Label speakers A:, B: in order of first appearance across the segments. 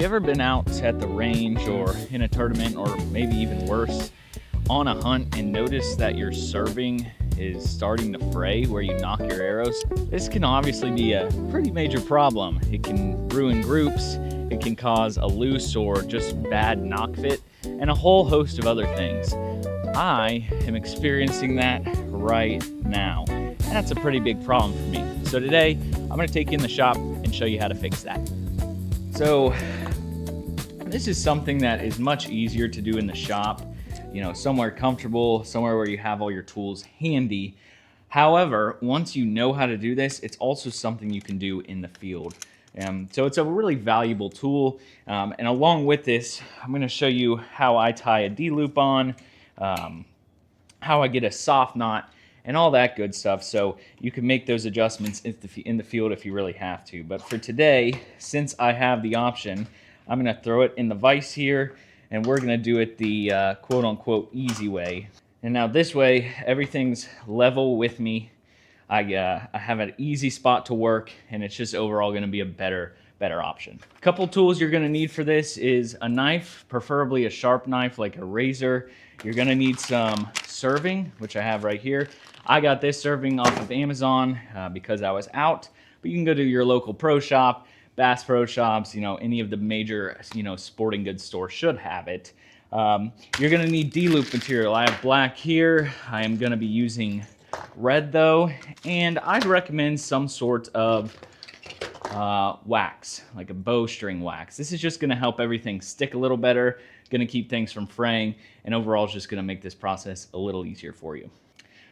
A: you ever been out at the range or in a tournament, or maybe even worse, on a hunt and notice that your serving is starting to fray where you nock your arrows? This can obviously be a pretty major problem. It can ruin groups, it can cause a loose or just bad nock fit, and a whole host of other things. I am experiencing that right now, and that's a pretty big problem for me. So today, I'm going to take you in the shop and show you how to fix that. So this is something that is much easier to do in the shop, somewhere comfortable, somewhere where you have all your tools handy. However, once you know how to do this, it's also something you can do in the field. So it's a really valuable tool. And along with this, I'm going to show you how I tie a D-loop on, how I get a soft knot, and all that good stuff. So you can make those adjustments in the field if you really have to. But for today, since I have the option, I'm going to throw it in the vise here, and we're going to do it the quote-unquote easy way. And now this way, everything's level with me. I have an easy spot to work, and it's just overall going to be a better option. A couple tools you're going to need for this is a knife, preferably a sharp knife like a razor. You're going to need some serving, which I have right here. I got this serving off of Amazon because I was out, but you can go to your local pro shop, Bass Pro Shops, any of the major, sporting goods stores should have it. You're going to need D-loop material. I have black here. I am going to be using red though, and I'd recommend some sort of wax, like a bowstring wax. This is just going to help everything stick a little better, going to keep things from fraying, and overall is just going to make this process a little easier for you.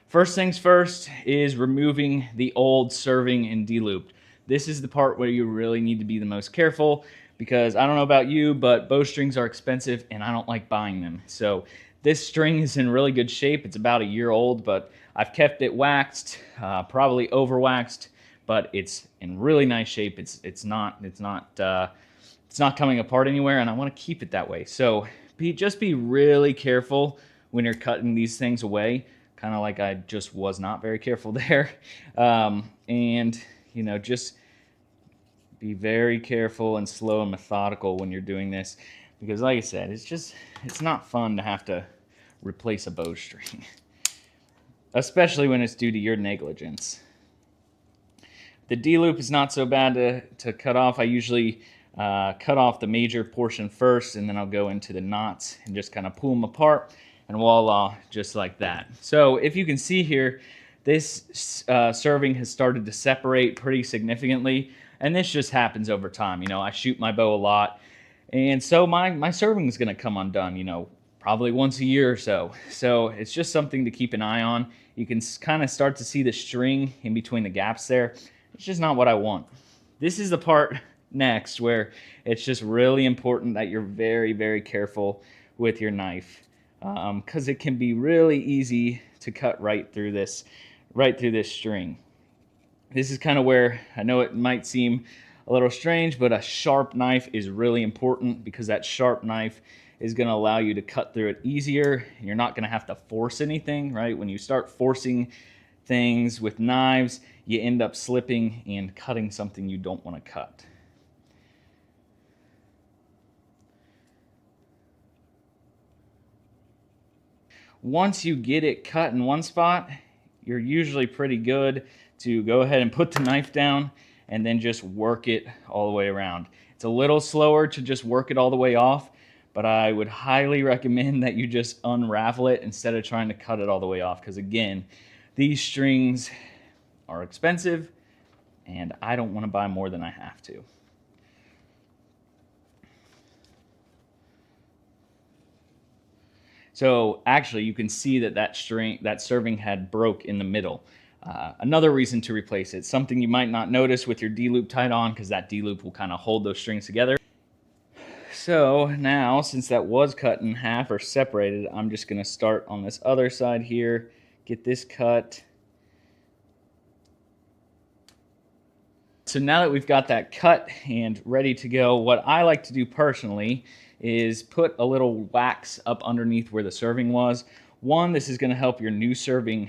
A: First things first is removing the old serving and D-loop. This is the part where you really need to be the most careful, because I don't know about you, but bowstrings are expensive and I don't like buying them. So this string is in really good shape. It's about a year old, but I've kept it waxed, probably over waxed, but it's in really nice shape. It's not coming apart anywhere, and I want to keep it that way. So just be really careful when you're cutting these things away, kind of like I just was not very careful there. Just be very careful and slow and methodical when you're doing this, because like I said, it's not fun to have to replace a bowstring, especially when it's due to your negligence. The D-loop is not so bad to cut off. I usually cut off the major portion first, and then I'll go into the knots and just kind of pull them apart, and voila, just like that. So if you can see here, this serving has started to separate pretty significantly, and this just happens over time. I shoot my bow a lot, and so my serving is going to come undone, probably once a year or so. So it's just something to keep an eye on. You can kind of start to see the string in between the gaps there. It's just not what I want. This is the part next where it's just really important that you're very, very careful with your knife, because it can be really easy to cut right through this string. This is kind of where I know it might seem a little strange, but a sharp knife is really important, because that sharp knife is going to allow you to cut through it easier. You're not going to have to force anything, right? When you start forcing things with knives, you end up slipping and cutting something you don't want to cut. Once you get it cut in one spot, you're usually pretty good to go ahead and put the knife down and then just work it all the way around. It's a little slower to just work it all the way off, but I would highly recommend that you just unravel it instead of trying to cut it all the way off, because again, these strings are expensive and I don't want to buy more than I have to. So actually, you can see that serving had broke in the middle. Another reason to replace it, something you might not notice with your D-loop tied on, because that D-loop will kind of hold those strings together. So now, since that was cut in half or separated, I'm just going to start on this other side here, get this cut. So now that we've got that cut and ready to go, what I like to do personally is put a little wax up underneath where the serving was. One, this is going to help your new serving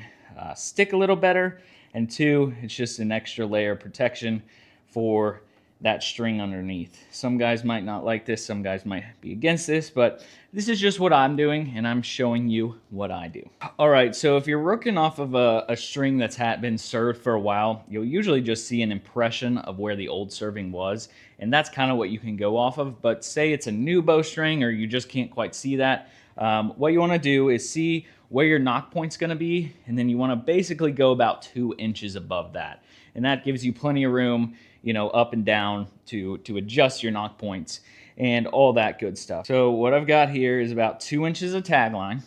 A: stick a little better, and two, it's just an extra layer of protection for that string underneath. Some guys might not like this, some guys might be against this, but this is just what I'm doing, and I'm showing you what I do. All right, so if you're working off of a string that's been served for a while, you'll usually just see an impression of where the old serving was, and that's kind of what you can go off of. But say it's a new bowstring or you just can't quite see that, what you want to do is see where your nock point's going to be, and then you want to basically go about 2 inches above that, and that gives you plenty of room, you know, up and down to adjust your nock points and all that good stuff. So what I've got here is about 2 inches of tagline.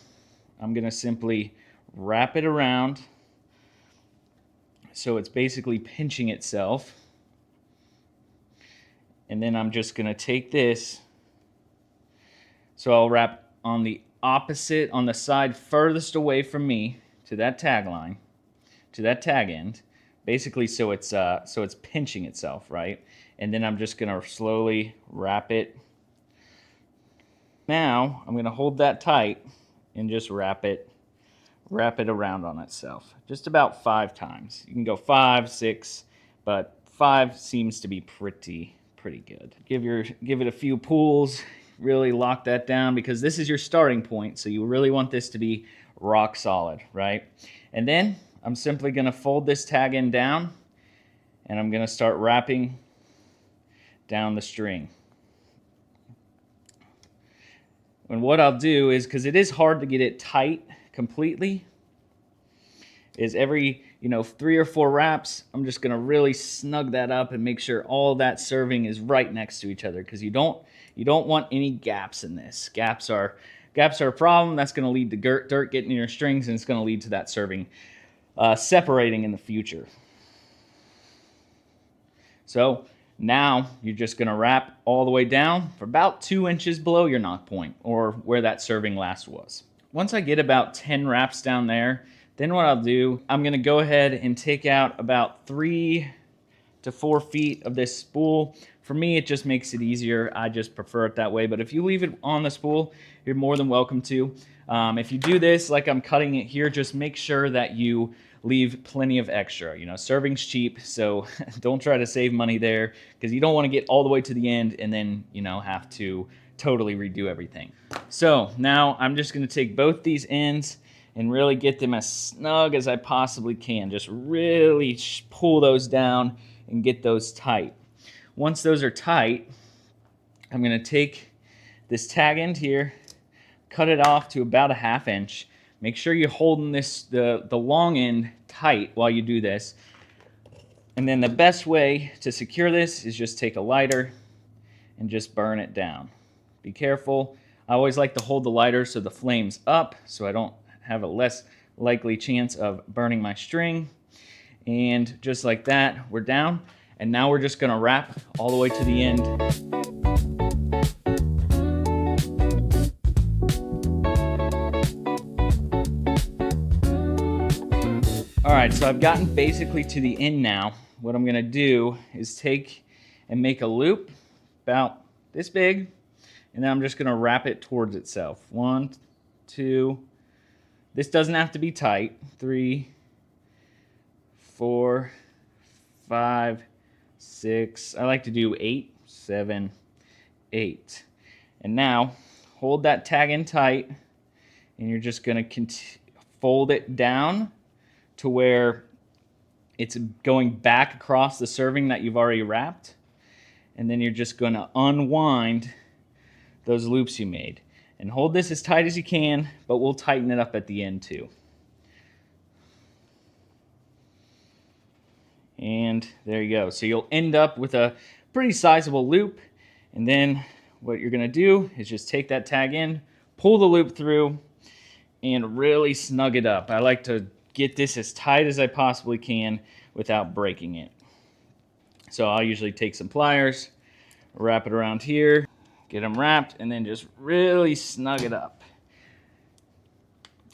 A: I'm going to simply wrap it around so it's basically pinching itself, and then I'm just going to take this, so I'll wrap on the opposite, on the side furthest away from me to that tagline, to that tag end, basically so it's pinching itself, right? And then I'm just going to slowly wrap it. Now I'm going to hold that tight and just wrap it around on itself, just about 5 times. You can go 5, 6, but 5 seems to be pretty good. Give it a few pulls, really lock that down, because this is your starting point, so you really want this to be rock solid, right? And then I'm simply going to fold this tag end down, and I'm going to start wrapping down the string. And what I'll do is, because it is hard to get it tight completely, is every 3 or 4 wraps, I'm just going to really snug that up and make sure all that serving is right next to each other, because you don't want any gaps in this. Gaps are a problem. That's going to lead to dirt getting in your strings, and it's going to lead to that serving separating in the future. So now you're just going to wrap all the way down for about 2 inches below your nock point, or where that serving last was. Once I get about 10 wraps down there, then what I'll do, I'm going to go ahead and take out about 3 to 4 feet of this spool. For me, it just makes it easier. I just prefer it that way. But if you leave it on the spool, you're more than welcome to. If you do this like I'm cutting it here, just make sure that you leave plenty of extra. Serving's cheap, so don't try to save money there, because you don't want to get all the way to the end and then have to totally redo everything. So now I'm just going to take both these ends and really get them as snug as I possibly can. Just really pull those down and get those tight. Once those are tight, I'm going to take this tag end here, cut it off to about a 1/2 inch. Make sure you're holding the long end tight while you do this. And then the best way to secure this is just take a lighter and just burn it down. Be careful. I always like to hold the lighter so the flame's up, so I don't have a less likely chance of burning my string. And just like that, we're down. And now we're just going to wrap all the way to the end. All right, so I've gotten basically to the end now. What I'm going to do is take and make a loop about this big, and then I'm just going to wrap it towards itself. 1, 2. This doesn't have to be tight. 3, 4, 5, 6. I like to do 8, 7, 8. And now hold that tag in tight, and you're just going to fold it down to where it's going back across the serving that you've already wrapped. And then you're just going to unwind those loops you made. And hold this as tight as you can, but we'll tighten it up at the end too. And there you go. So you'll end up with a pretty sizable loop. And then what you're going to do is just take that tag in, pull the loop through, and really snug it up. I like to get this as tight as I possibly can without breaking it. So I'll usually take some pliers, wrap it around here, get them wrapped, and then just really snug it up.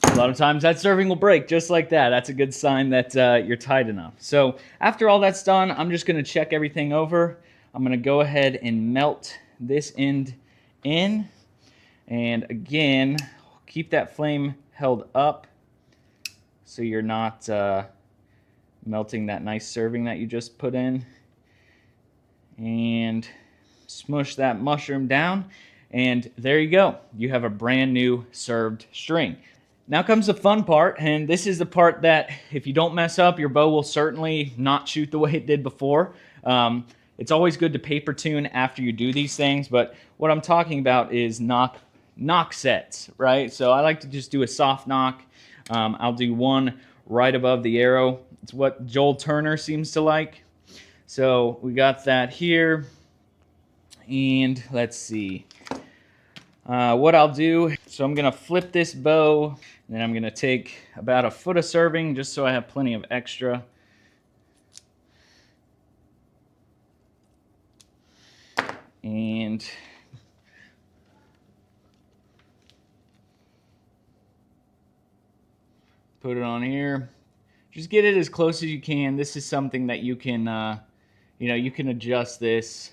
A: A lot of times that serving will break just like that. That's a good sign that you're tight enough. So after all that's done, I'm just going to check everything over. I'm going to go ahead and melt this end in. And again, keep that flame held up so you're not melting that nice serving that you just put in. and smush that mushroom down, and there you go. You have a brand new served string. Now comes the fun part, and this is the part that if you don't mess up, your bow will certainly not shoot the way it did before. It's always good to paper tune after you do these things, but what I'm talking about is nock sets, right? So I like to just do a soft nock. I'll do one right above the arrow. It's what Joel Turner seems to like. So we got that here, and let's see. What I'll do, so I'm gonna flip this bow, and then I'm gonna take about a foot of serving just so I have plenty of extra. And put it on here. Just get it as close as you can. This is something that you can, you can adjust this.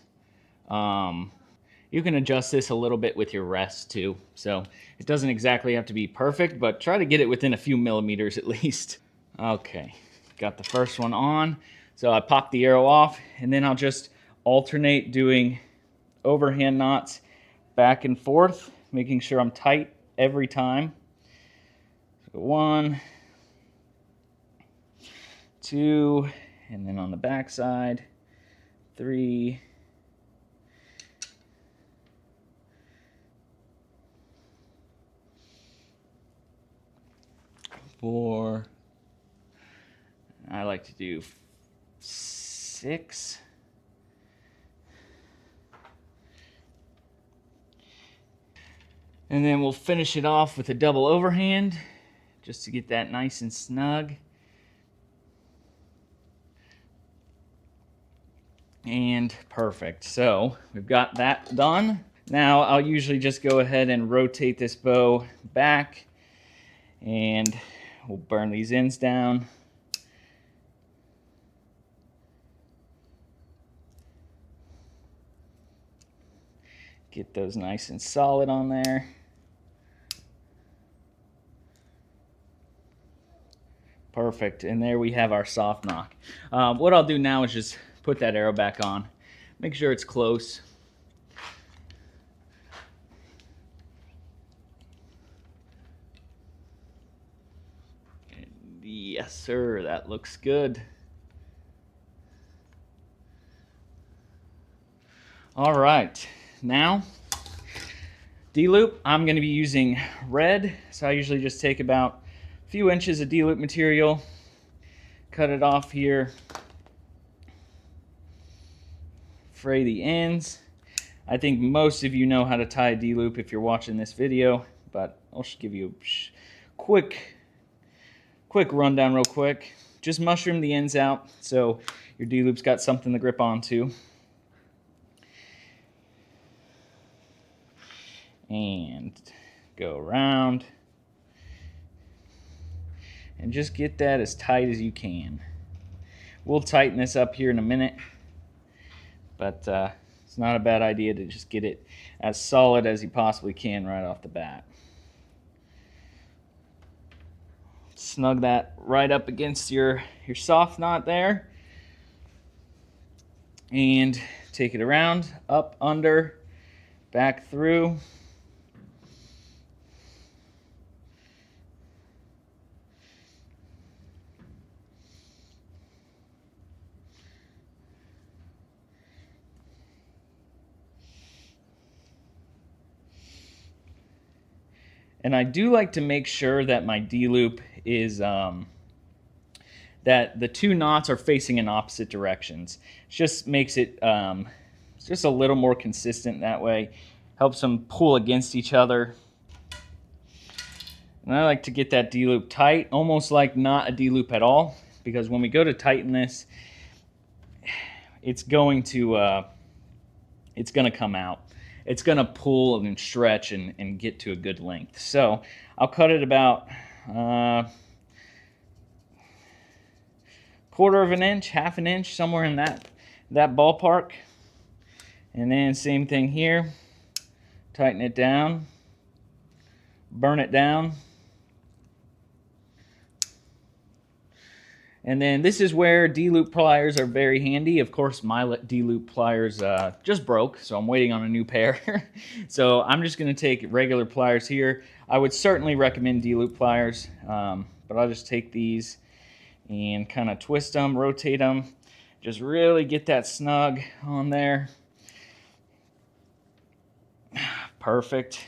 A: You can adjust this a little bit with your rest too. So it doesn't exactly have to be perfect, but try to get it within a few millimeters at least. Okay, got the first one on. So I pop the arrow off, and then I'll just alternate doing overhand knots back and forth, making sure I'm tight every time. So 1, 2, and then on the back side, 3, 4. I like to do 6. And then we'll finish it off with a double overhand just to get that nice and snug. And perfect. So we've got that done. Now I'll usually just go ahead and rotate this bow back, and we'll burn these ends down. Get those nice and solid on there. Perfect, and there we have our soft nock. What I'll do now is just put that arrow back on. Make sure it's close. And yes, sir, that looks good. All right, now D-loop, I'm going to be using red, so I usually just take about a few inches of D-loop material, cut it off here, fray the ends. I think most of you know how to tie a D-loop if you're watching this video, but I'll just give you a quick rundown real quick. Just mushroom the ends out so your D-loop's got something to grip onto. And go around and just get that as tight as you can. We'll tighten this up here in a minute, but it's not a bad idea to just get it as solid as you possibly can right off the bat. Snug that right up against your soft knot there, and take it around, up, under, back through. And I do like to make sure that my D-loop is, that the two knots are facing in opposite directions. It just makes it just a little more consistent that way. Helps them pull against each other. And I like to get that D-loop tight, almost like not a D-loop at all, because when we go to tighten this, it's going to come out. It's going to pull and stretch and get to a good length. So I'll cut it about quarter of an inch, half an inch, somewhere in that ballpark. And then same thing here. Tighten it down, burn it down. And then this is where D-loop pliers are very handy. Of course, my D-loop pliers just broke, so I'm waiting on a new pair. So I'm just gonna take regular pliers here. I would certainly recommend D-loop pliers, but I'll just take these and kind of twist them, rotate them, just really get that snug on there. Perfect.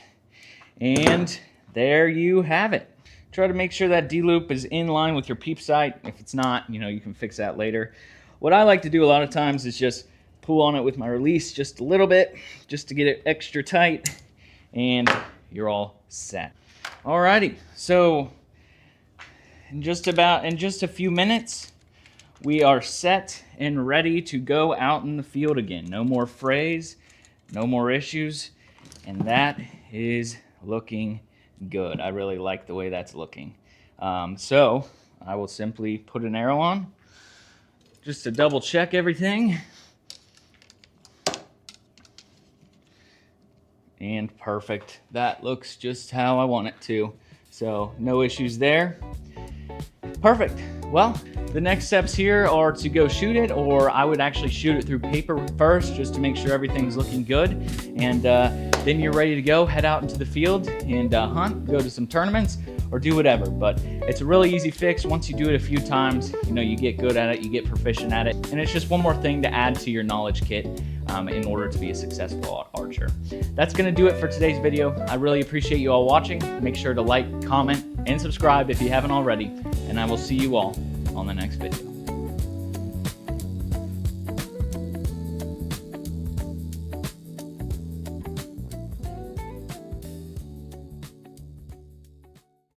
A: And there you have it. Try to make sure that D-loop is in line with your peep sight. If it's not, you can fix that later. What I like to do a lot of times is just pull on it with my release just a little bit, just to get it extra tight, and you're all set. Alrighty, so in just a few minutes, we are set and ready to go out in the field again. No more frays, no more issues, and that is looking good. I really like the way that's looking. So I will simply put an arrow on just to double check everything. And perfect. That looks just how I want it to. So no issues there. Perfect. Well, the next steps here are to go shoot it, or I would actually shoot it through paper first just to make sure everything's looking good. And then you're ready to go, head out into the field and hunt, go to some tournaments, or do whatever. But it's a really easy fix. Once you do it a few times, you get good at it, you get proficient at it, and it's just one more thing to add to your knowledge kit in order to be a successful archer. That's gonna do it for today's video. I really appreciate you all watching. Make sure to like, comment, and subscribe if you haven't already, and I will see you all on the next video.